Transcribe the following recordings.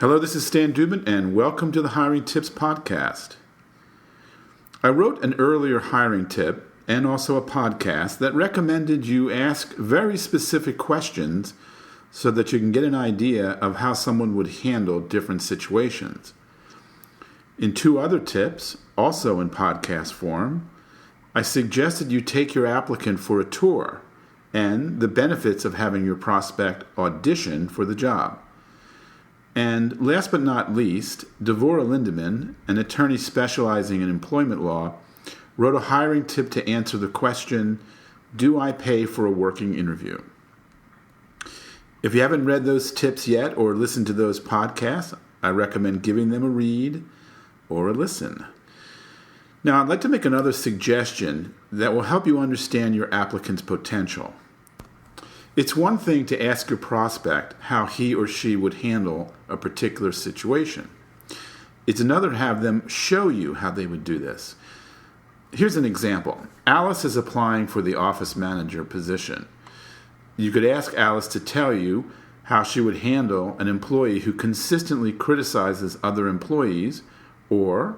Hello, this is Stan Dubin, and welcome to the Hiring Tips Podcast. I wrote an earlier hiring tip and also a podcast that recommended you ask very specific questions so that you can get an idea of how someone would handle different situations. In two other tips, also in podcast form, I suggested you take your applicant for a tour and the benefits of having your prospect audition for the job. And last but not least, Devorah Lindeman, an attorney specializing in employment law, wrote a hiring tip to answer the question, do I pay for a working interview? If you haven't read those tips yet or listened to those podcasts, I recommend giving them a read or a listen. Now, I'd like to make another suggestion that will help you understand your applicant's potential. It's one thing to ask your prospect how he or she would handle a particular situation. It's another to have them show you how they would do this. Here's an example. Alice is applying for the office manager position. You could ask Alice to tell you how she would handle an employee who consistently criticizes other employees, or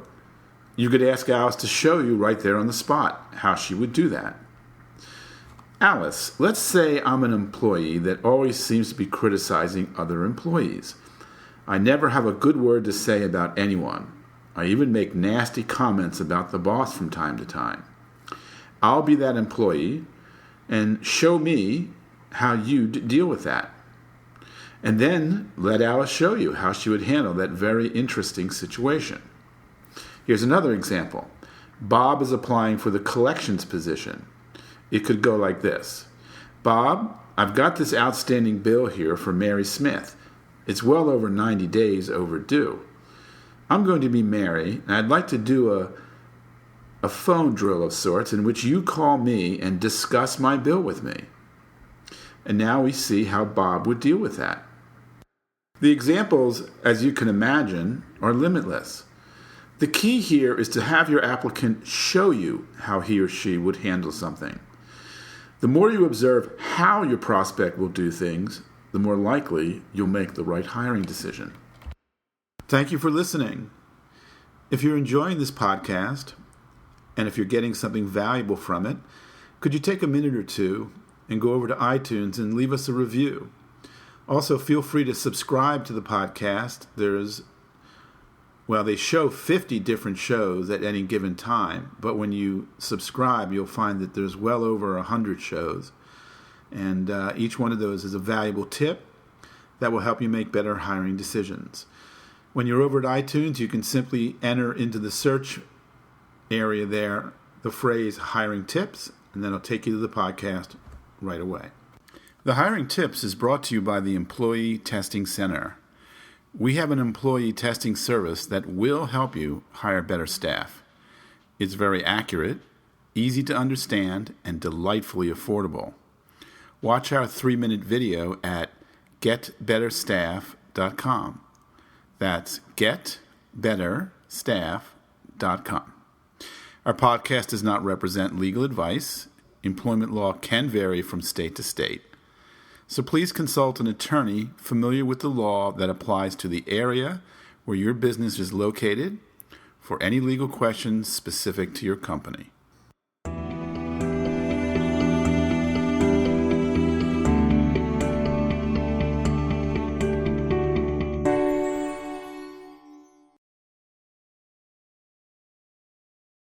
you could ask Alice to show you right there on the spot how she would do that. Alice, let's say I'm an employee that always seems to be criticizing other employees. I never have a good word to say about anyone. I even make nasty comments about the boss from time to time. I'll be that employee, and show me how you deal with that. And then let Alice show you how she would handle that very interesting situation. Here's another example. Bob is applying for the collections position. It could go like this. Bob, I've got this outstanding bill here for Mary Smith. It's well over 90 days overdue. I'm going to be Mary, and I'd like to do a phone drill of sorts in which you call me and discuss my bill with me. And now we see how Bob would deal with that. The examples, as you can imagine, are limitless. The key here is to have your applicant show you how he or she would handle something. The more you observe how your prospect will do things, the more likely you'll make the right hiring decision. Thank you for listening. If you're enjoying this podcast, and if you're getting something valuable from it, could you take a minute or two and go over to iTunes and leave us a review? Also, feel free to subscribe to the podcast. They show 50 different shows at any given time, but when you subscribe, you'll find that there's well over 100 shows, and each one of those is a valuable tip that will help you make better hiring decisions. When you're over at iTunes, you can simply enter into the search area there the phrase hiring tips, and then it'll take you to the podcast right away. The Hiring Tips is brought to you by the Employee Testing Center. We have an employee testing service that will help you hire better staff. It's very accurate, easy to understand, and delightfully affordable. Watch our 3-minute video at getbetterstaff.com. That's getbetterstaff.com. Our podcast does not represent legal advice. Employment law can vary from state to state. So please consult an attorney familiar with the law that applies to the area where your business is located for any legal questions specific to your company.